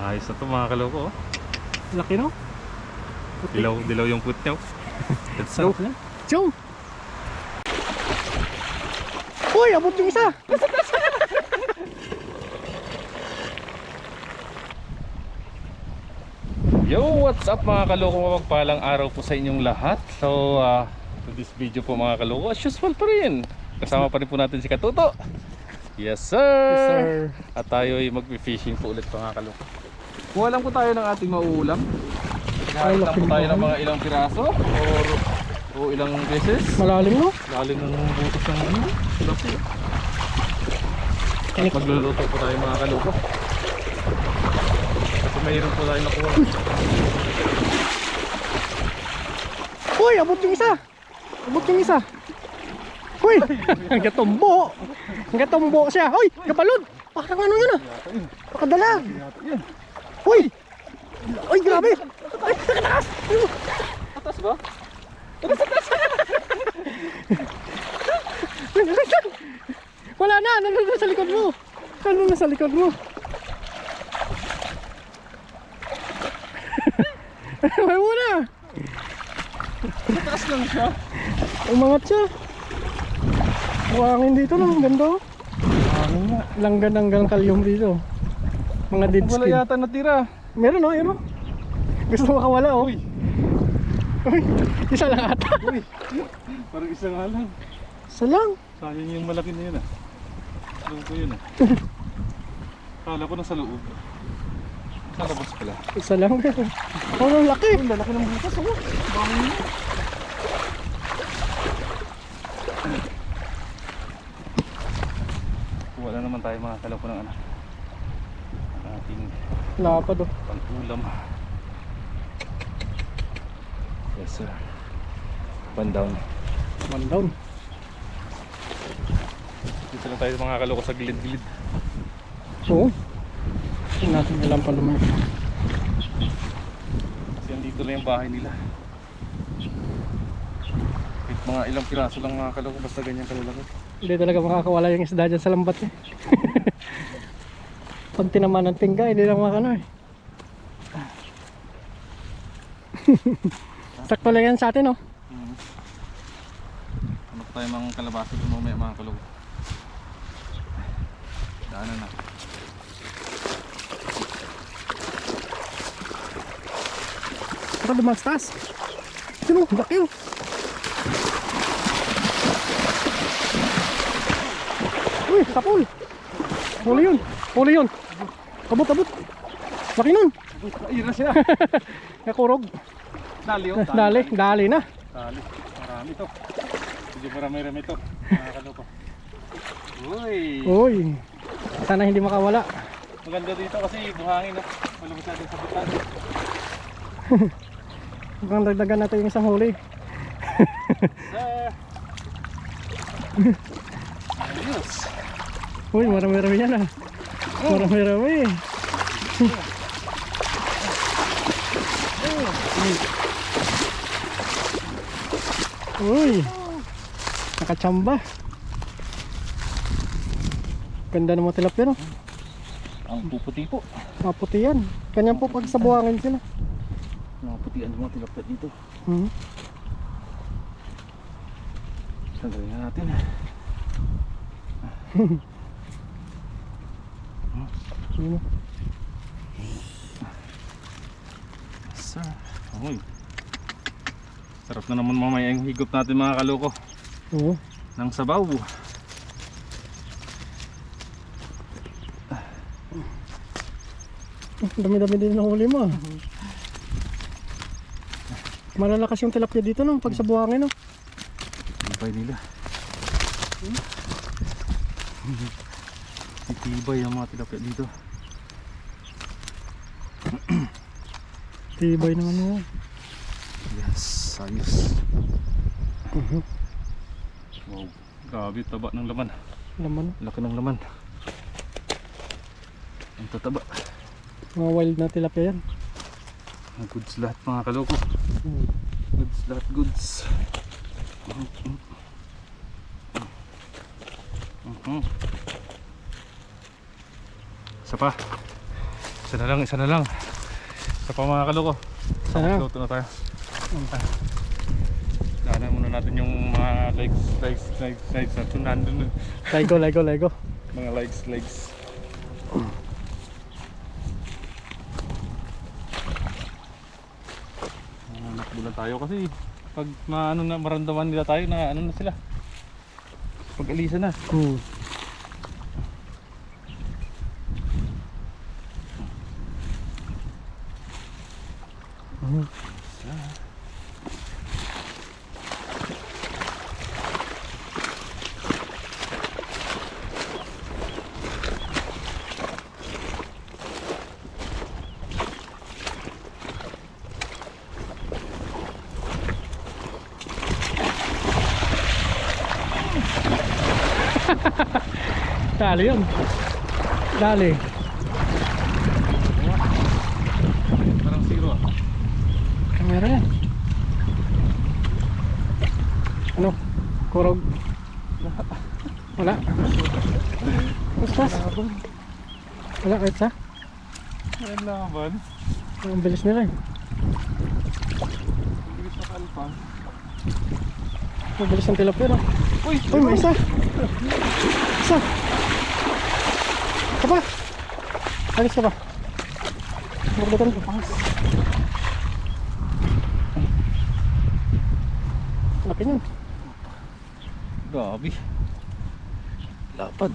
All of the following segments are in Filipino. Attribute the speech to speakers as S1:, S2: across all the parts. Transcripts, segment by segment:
S1: Ayos na to mga kaloko. Oh.
S2: Laki no?
S1: Dilaw yung put niya. Let's go.
S2: Chong! Uy, abot yung isa!
S1: Yo, what's up mga kaloko? Mapagpalang araw po sa inyong lahat. So, to this video po mga kaloko, as usual pa rin. Kasama pa rin po natin si Katuto. Yes sir!
S2: Yes, sir.
S1: At tayo ay mag-fishing po ulit mga kaloko. Kuha lang po tayo ng ating mauulam.
S2: Ay,
S1: Kaya lang
S2: laki
S1: po tayo
S2: mo.
S1: ng mga ilang piraso o ilang beses.
S2: Malalim no?
S1: Lalim ng butos ng ano. Laki. At magluluto po tayo mga kaloko. Kasi mayroon po tayo nakuha.
S2: Uy, abot yung isa! Abot yung isa! Uy! Ang gatumbo! Ang gatumbo siya! Uy! Kabalod! Parang ano yun ah! Pakadalag! Uy! Uy, grabe! Ay, nakataas!
S1: Atas ba?
S2: Wala na! Nandun na sa likod mo! Nandun na sa likod mo! May muna!
S1: Atas lang siya.
S2: Umangat siya! Buhangin dito no? Ang ganda oh!
S1: Ano nga?
S2: Langgan hanggang kalyum dito. Mga dead
S1: Wala
S2: skin.
S1: yata natira.
S2: Meron oh, yun oh. Gusto makawala oh.
S1: Uy!
S2: Uy, isa lang ata.
S1: Uy! Parang isa nga lang.
S2: Isa lang.
S1: Sayang yung malaki na yun ah. Alam ko yun ah. Kala ko nasa loob. Sa labas pala.
S2: Isa lang. Oh, ang laki.
S1: Ang lalaki ng butas oh. Bangin mo. Wala naman tayo mga kaloko ng ano. Ating
S2: Lapad oh.
S1: pang-ulam. Yes sir. One down.
S2: One down.
S1: Dito lang tayo mga kaloko sa gilid-gilid.
S2: Oo. Hindi natin alam pa naman.
S1: Kasi andito lang yung bahay nila. Kahit mga ilang piraso lang mga kaloko basta ganyan kalalaki.
S2: Hindi talaga makakawala yung isda dyan sa lambat eh. Pag tinaman ng tingga, hindi lang makano eh. Sakto lang yan sa atin oh.
S1: Ano pa tayo mga kalabasa doon mamaya mga kaloko. Daanan na.
S2: Saka dumas taas. Sino? Laki oh. Uy, sapul. Huli yun. Huli yun. Abot. Laki nun.
S1: Ira siya.
S2: Nakurog.
S1: Dali oh.
S2: Dali na.
S1: Dali. Marami to. Hindi marami to. Mga kaloko. Uy.
S2: Uy. Sana hindi makawala.
S1: Maganda dito kasi buhangin oh. Malabas natin sa butan.
S2: Mukhang dagdagan natin yung isang huli.
S1: Ayos.
S2: Uy, marami-rami yan ah. Marami-rami. Uy. Nakachamba. Ganda ng mga tilapia no.
S1: Ang puputi po.
S2: Maputi yan. Ganyan po pag sa buhangin sila.
S1: Naputian yung mga tilapia dito.
S2: Hmm.
S1: Sandali na natin.
S2: Sino?
S1: Sir. Uy. Sarap na naman mamaya yung higop natin mga kaloko.
S2: Oo.
S1: Ng sabaw.
S2: Dami-dami din ng huli mo ah. Malalakas yung tilapia dito no, pag sa buhangin no.
S1: Tibay nila. Tibay ang mga tilapia dito.
S2: Tibay ng ano.
S1: Yes, ayos. Wow, grabe taba ng laman.
S2: Laman.
S1: Laki ng laman. Ang tataba.
S2: Mga wild na tilapia yan.
S1: Mga goods lahat mga kaloko. Goods lahat goods. Isa pa Isa na lang, isa na lang. Isa pa mga kaloko.
S2: Isa na lang.
S1: Luto na tayo. Daanan muna natin yung mga likes natin nandun.
S2: Lego.
S1: Mga likes. Nakbulan tayo kasi pag maramdaman nila tayo na ano na sila. Pag alisa na.
S2: Dali yun. Dali.
S1: Parang zero ah.
S2: Kamera yan. Ano? Kurog. Wala. Ustas. Wala kahit sa.
S1: Ayan laban.
S2: Ang bilis nila eh.
S1: Bilis na kalpang.
S2: Ang bilis ng tilapia no?
S1: Uy!
S2: Uy, may isa. Isa. Ka ba? Alis ka ba? Magbutan ko. Laki yun.
S1: Grabe. Lapad.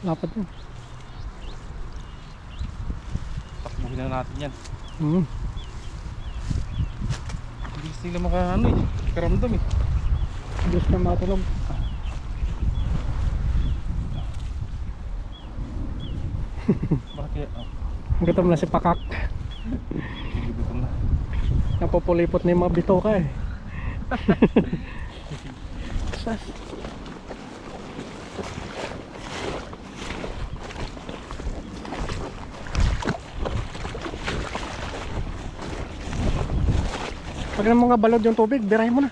S2: Lapad yun.
S1: Takbuhin na natin yan. Bilis nila karamdam eh.
S2: Bilis na matulog.
S1: Bakit?
S2: Gutom na si Pakak.
S1: Gutom na.
S2: Napupulipot na yung mga bitoka eh. Sas. Pag ng mga balod yung tubig, birahin mo na.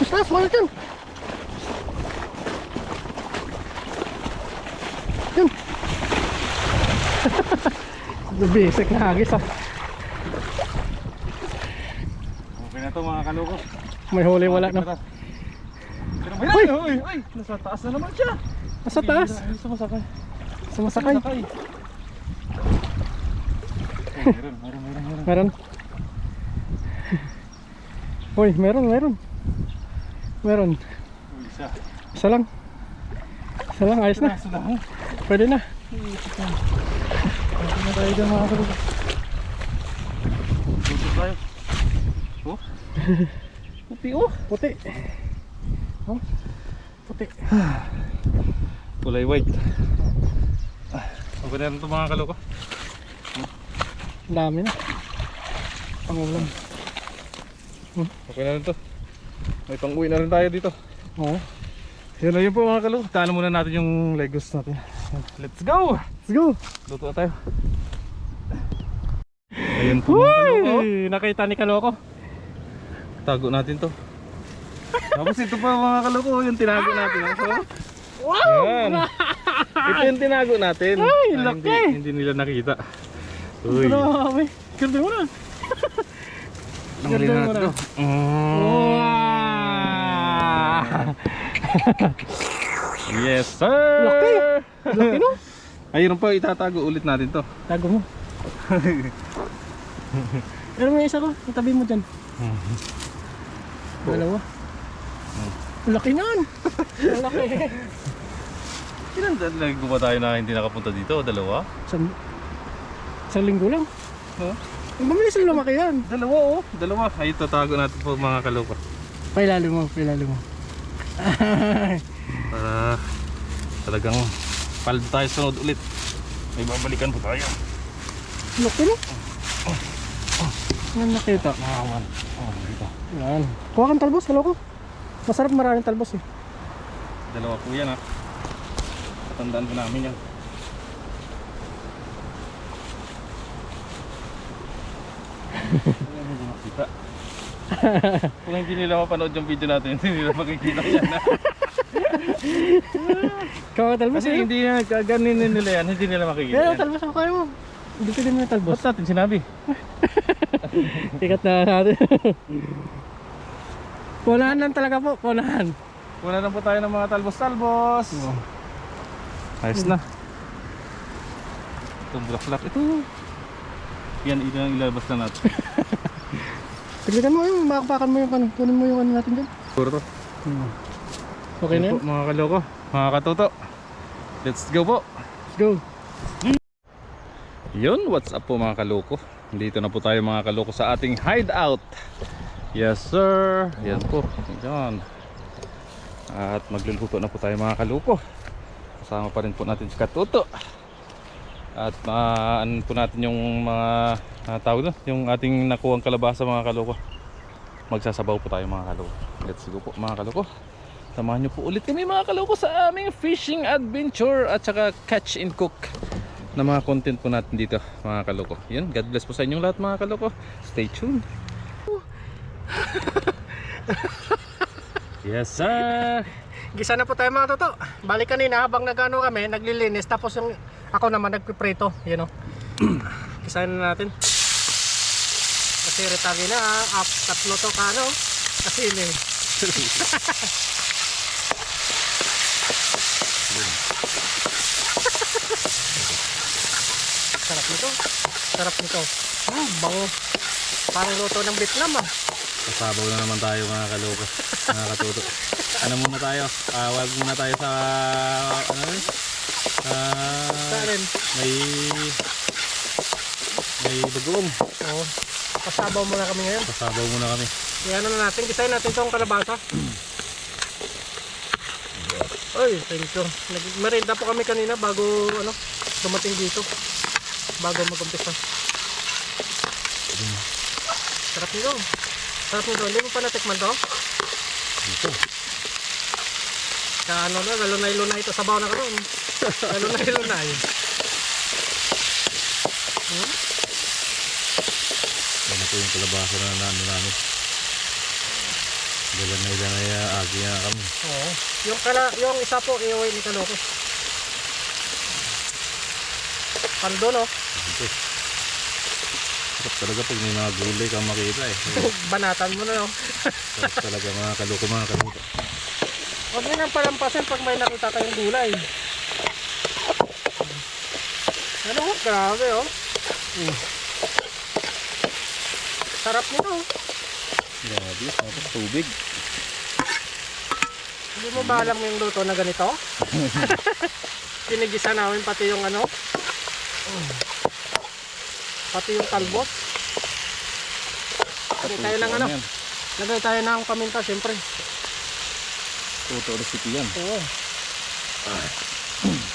S2: Sas, mahal dyan. Yun. Basic na hagis ah.
S1: Okay na to mga kaloko.
S2: May huli wala na.
S1: Uy! Uy! Nasa taas na naman siya.
S2: Nasa taas.
S1: Sumasakay.
S2: Sumasakay.
S1: Meron.
S2: Meron. Uy, meron.
S1: Uy, isa.
S2: Isa lang. Isa lang, ayos na. Pwede na.
S1: Pwede na tayo dyan mga kaloko. Tutok tayo. Oh? Puti oh.
S2: Puti. Oh, puti.
S1: Kulay white. Okay na rin ito mga kaloko.
S2: Ang dami na. Pangulam.
S1: Okay na rin ito. May pang-uwi na rin tayo dito.
S2: Oo.
S1: Yun po mga kaloko. Taanan muna natin yung Legos natin. Let's go!
S2: Let's go!
S1: Luto na tayo. Ayun po mga kaloko.
S2: Uy! Nakita ni Kaloko.
S1: Tago natin to. Tapos ito pa mga kaloko. Yung tinago natin. So,
S2: Wow!
S1: yan. Ito yung tinago natin.
S2: Ay,
S1: Ah,
S2: laki!
S1: hindi nila nakita. Uy.
S2: Grabe. Ganda mo na.
S1: Nanghuli na natin to.
S2: Wow!
S1: Yes sir!
S2: Laki! Laki no?
S1: Ayun pa, itatago ulit natin to.
S2: Tago mo. Pero may isa ko. Itabi mo dyan. Dalawa. Laki nan. Laki.
S1: Ilan linggo ba tayo na hindi nakapunta dito? Dalawa?
S2: Isang linggo lang.
S1: Huh?
S2: Ang mabilis lang lumaki yan.
S1: Dalawa oh. Dalawa. Ay, tatago natin po mga kaloko.
S2: Pailalo mo, pailalo mo.
S1: Para talagang paldo tayo sunod ulit. May babalikan po tayo.
S2: Laki no? Yan nakita.
S1: Makawan. Oh, dito.
S2: Yan. Kuha kang talbos, Kaloko. Masarap maraming talbos eh.
S1: Dalawa po yan ha. Tandaan ko namin yan. Kita. Kung hindi nila mapanood yung video natin, hindi nila makikita yan.
S2: Kakatalbos
S1: Kasi hindi na, kaganin nila yan, hindi nila makikita
S2: Pero
S1: yan.
S2: talbos ako kayo mo. Hindi ka din may talbos.
S1: Ba't natin sinabi?
S2: Ikat na natin. Punahan lang talaga po, punahan.
S1: Kuna na po tayo ng mga talbos-talbos. Ayos na. Itong bulaklak, ito. Yan, ilalabas na natin.
S2: Tignan mo yung makakpakan mo yung ano, kunin mo yung ano natin dyan.
S1: Puro to.
S2: Okay na
S1: Yan
S2: yan?
S1: po, mga kaloko, mga katuto. Let's go po.
S2: Let's go.
S1: Yun, what's up po mga kaloko. Dito na po tayo mga kaloko sa ating hideout. Yes sir. Yan po. Yan. At magluluto na po tayo mga kaloko. Kasama pa rin po natin si Katuto. At ano po natin yung mga tawag doon, yung ating nakuhang kalabasa mga kaloko. Magsasabaw po tayo mga kaloko. Let's go po mga kaloko. Samahan nyo po ulit kami mga kaloko sa aming fishing adventure at saka catch and cook na mga content po natin dito mga kaloko. Yun, God bless po sa inyong lahat mga kaloko. Stay tuned. Yes sir.
S2: Gisa na po tayo mga toto. Balik kanina habang nagano kami, naglilinis. Tapos yung ako naman nagpiprito. Yan o. Gisahin na natin. Kasi retagi na. Tatlo to kano. Kasi yun eh. Sarap nito. Sarap nito. Bango. Parang luto ng Vietnam ah.
S1: Kasabaw na naman tayo mga kaloko. Mga katuto. Ano muna tayo? Wag muna tayo sa ano yun?
S2: Saan?
S1: May bagoong.
S2: Oo. Pasabaw muna kami ngayon.
S1: Kasabaw muna kami.
S2: Kaya ano na natin, gisahin natin itong kalabasa. Ay, thank you. Nag-merinda po kami kanina bago ano, dumating dito. Bago mag-umpisa. Sarap nito. Sarap nito. Hindi mo pa natikman to?
S1: Dito.
S2: Kaya ano na, galunay-lunay ito. Sabaw na karoon. Galunay-lunay.
S1: Yan na po yung kalabasa na ano namin. Dalanay agi na kami.
S2: Oo. Yung isa po, iuwi ni Kaloko. Paldo no?
S1: Ito. Sarap talaga pag may mga gulay kang makita eh.
S2: Banatan mo na no?
S1: Sarap talaga mga kaloko mga kaloko.
S2: Huwag nyo nang palampasin pag may nakita kayong gulay. Ano? Grabe oh. Sarap nito oh.
S1: Grabe, tapos tubig.
S2: Hindi mo ba alam yung luto na ganito? Pinigisa namin pati yung ano. Pati yung talbos. Lagay tayo ng ano. Lagay tayo ng paminta syempre.
S1: Tuto recipe yan.
S2: Oo.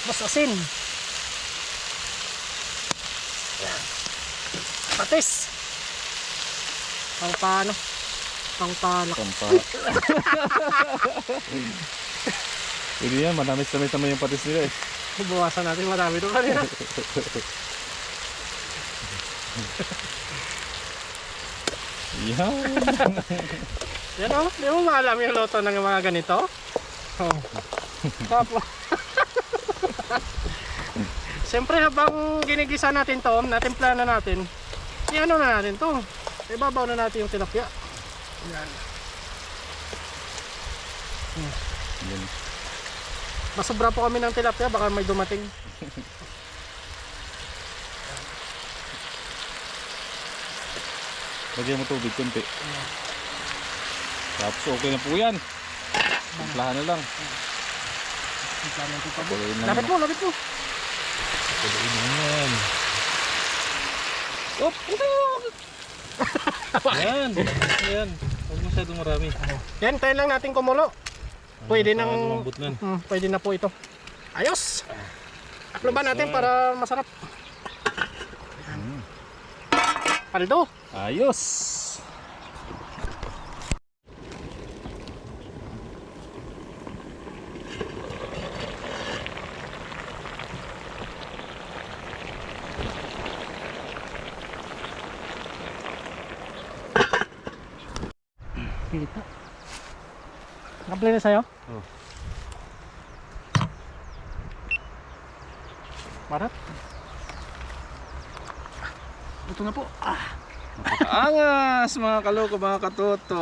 S2: Mas asin. Patis. Pang paano? Pang palak.
S1: Pwede yan, manamis-namis naman yung patis nila eh.
S2: Buwasan natin marami doon kanina.
S1: Yan.
S2: Yan o, di mo maalam yung loto ng mga ganito? Oh. Tapos. Siyempre habang ginigisa natin to, natimpla na natin, i-ano na natin to. Ibabaw na natin yung tilapia. Yan.
S1: Yan.
S2: Masobra po kami ng tilapia, baka may dumating.
S1: Lagyan mo tubig konti. Tapos okay na po yan. Timplahan na lang. Pakuloyin lang.
S2: Lapit mo, lapit mo.
S1: Pakuloyin lang yan. Oh, yan. Yan. Huwag masyadong marami.
S2: Yan, tayo lang natin kumulo. Pwede nang
S1: Lumambot na.
S2: pwede na po ito. Ayos. Taklo ba natin para masarap? Paldo.
S1: Ayos.
S2: Kita. Nakaplay na sa'yo?
S1: Oh.
S2: Marat. Ito na po.
S1: Angas mga kaloko, mga katoto.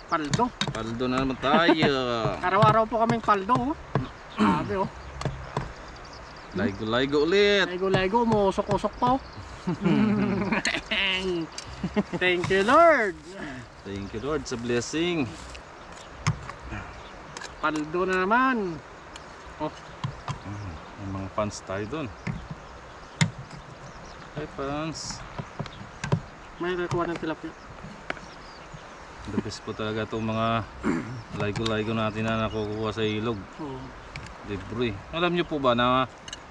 S2: Paldo.
S1: Paldo na naman tayo.
S2: Araw-araw po kaming paldo. Sabi oh.
S1: Laigo-laigo ulit.
S2: Laigo-laigo, umusok-usok pa oh. Thank you Lord.
S1: Thank you Lord sa blessing.
S2: Paldo na naman. Oh.
S1: May mga fans tayo dun. Hi fans.
S2: May nakuha ng tilapia.
S1: The best po talaga itong mga laigo-laigo natin na nakukuha sa ilog.
S2: Oh.
S1: Libre. Alam niyo po ba na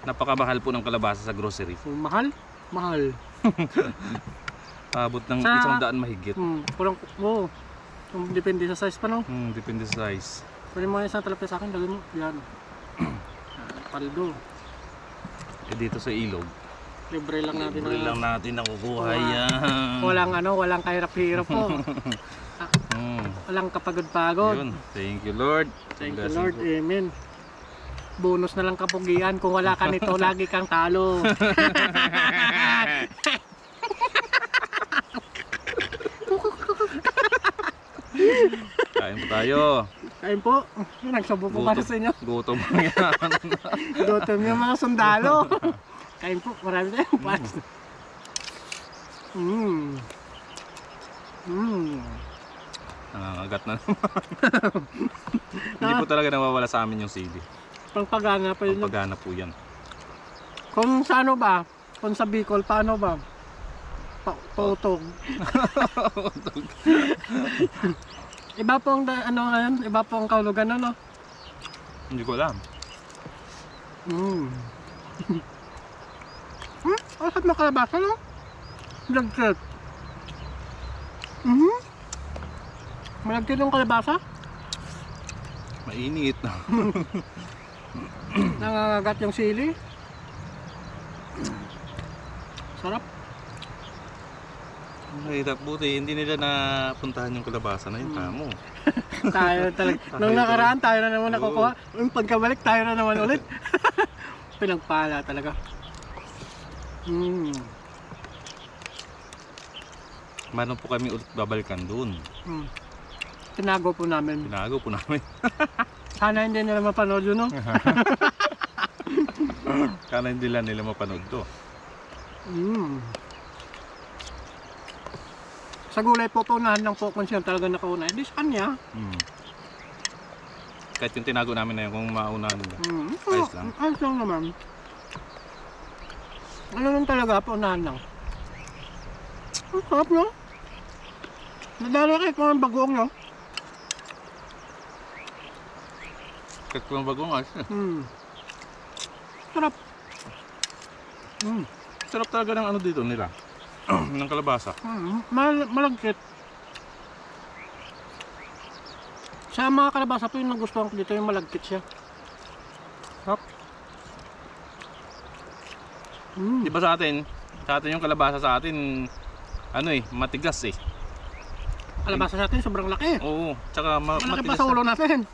S1: napakamahal po ng kalabasa sa grocery?
S2: Oh, mahal? Mahal.
S1: Abot ng
S2: Sa-
S1: 100 mahigit.
S2: Kurang, oh. Depende sa size pa no.
S1: Depende sa size.
S2: Pwede mo isang tilapia sa akin, lagay mo. Yan. Paldo.
S1: Eh dito sa ilog,
S2: Libre lang natin.
S1: libre lang natin nakukuha yan.
S2: Walang kahirap-hirap po. Walang kapagod-pagod.
S1: Yun. Thank you Lord.
S2: Thank you
S1: Blessing
S2: Lord.
S1: po.
S2: Amen. Bonus na lang kapugian. Kung wala ka nito, lagi kang talo.
S1: Kain po tayo.
S2: Ayun po. Nagsabo po para sa inyo.
S1: Gutom lang yan.
S2: Gutom yung mga sundalo. Kain po. Marami tayong pass.
S1: Nangangagat na naman. Hindi po talaga nawawala sa amin yung CD.
S2: Pangpagana pa yun.
S1: Pagpagana po yan.
S2: Kung sa ano ba? Kung sa Bicol, paano ba? Tutog. Iba pong ano ngayon? Iba pong kaulugan ano?
S1: Hindi ko alam.
S2: Asap na kalabasa no? Malagkit. Malagkit yung kalabasa?
S1: Mainit.
S2: Nangangagat yung sili. Sarap.
S1: Mahirap buti. Hindi nila napuntahan yung kalabasa na yun. Kamo.
S2: Tayo talaga. Nung nakaraan tayo na naman nakukuha. Yung pagkabalik tayo na naman ulit. Pinagpala talaga.
S1: Mano po kami ulit babalikan doon.
S2: Tinago po namin.
S1: Tinago po namin.
S2: Sana hindi nila mapanood yun no?
S1: Kana hindi lang nila mapanood to.
S2: Sa gulay po, paunahan lang po kung siya talaga nakauna. Hindi sa kanya.
S1: Kahit yung tinago namin na yun kung maunahan nila. Ayos lang.
S2: Ayos lang naman. Ano lang talaga, paunahan lang. Ang sarap no? Nadala kayo kung ang bagoong no?
S1: Kahit kung bagong ayos na.
S2: Sarap.
S1: Sarap talaga ng ano dito nila. Ng kalabasa.
S2: Malagkit. Sa mga kalabasa po yung nagustuhan ko dito yung malagkit siya. Sarap.
S1: Di ba sa atin yung kalabasa sa atin, ano matigas eh.
S2: Kalabasa sa atin sobrang laki.
S1: Oo, tsaka
S2: Malaki pa
S1: matigas
S2: sa ulo natin.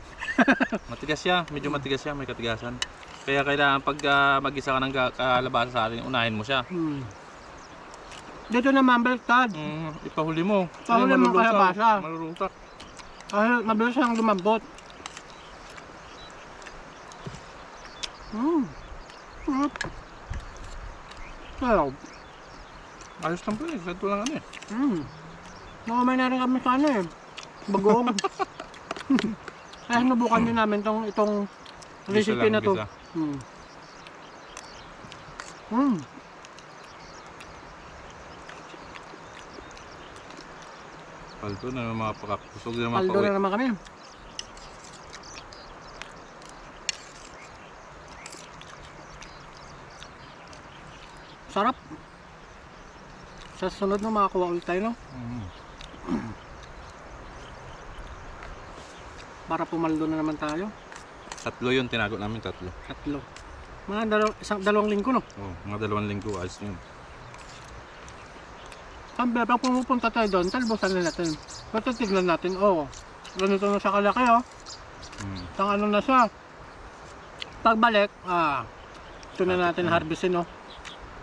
S1: Matigas siya, medyo matigas siya, may katigasan. Kaya kailangan pag mag-isa ka ng kalabasa sa atin, unahin mo siya.
S2: Dito naman baliktad.
S1: Ipahuli mo.
S2: Pahuli mo kalabasa.
S1: Malulusak.
S2: Mabilis siyang lumambot. Sarap.
S1: Ayos lang po eh, ganito lang ano eh.
S2: Nakamay na rin kami sa ano eh. Bagoong. Kaya nabukan din namin itong recipe na to.
S1: Gisa. Paldo na naman mga pakakusog na mga
S2: Paldo
S1: pauwi.
S2: na naman kami. Sarap. Sa sunod na makakuha ulit tayo no? Para pumaldo na naman tayo.
S1: Tatlo yun, tinago namin tatlo.
S2: Tatlo. Mga dalawang linggo no?
S1: Oh, mga 2 linggo, ayos na yun.
S2: Sabi, pag pumupunta tayo doon, talbosan na natin. Pero tignan natin, ganito na siya kalaki, Tang ano na siya. Pagbalik, ito na natin harvestin,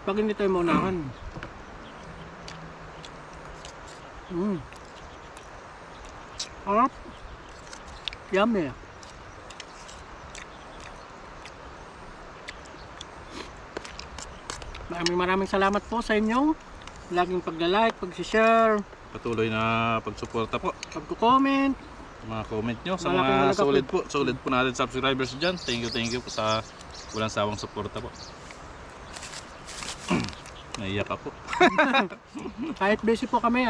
S2: Pag hindi tayo maunahan. Harap. Yummy. Maraming salamat po sa inyong laging pagla-like, pag-share,
S1: Patuloy na pagsuporta po.
S2: pag-comment.
S1: Mga comment nyo sa
S2: Malaking
S1: mga
S2: halaga
S1: solid po. Solid po natin subscribers dyan. Thank you po sa walang sawang suporta po. Naiyak ako.
S2: Kahit busy po kami,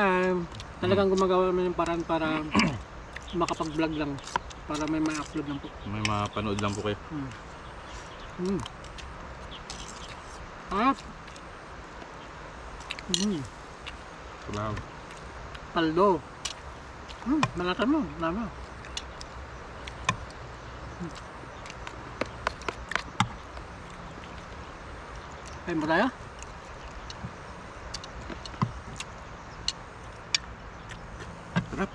S2: talagang gumagawa namin ng paraan para makapag-vlog lang. Para may ma-upload lang po.
S1: May mapanood lang po kayo.
S2: Harap.
S1: Salamat.
S2: Paldo. Malatan mo. Lama. Kain mo tayo?
S1: Sarap.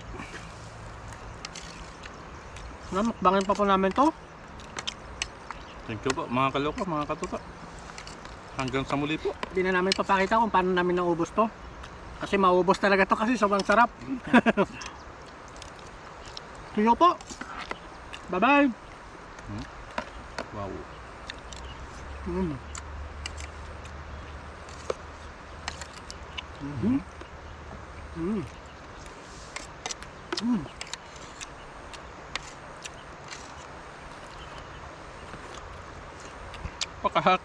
S2: Mukbangin pa po namin to.
S1: Thank you po mga kaloko, mga katuta. Hanggang sa muli po.
S2: Hindi na namin papakita kung paano namin naubos to. Kasi maubos talaga to kasi sobrang sarap. See you po. Bye-bye.
S1: Wow. Pakahak.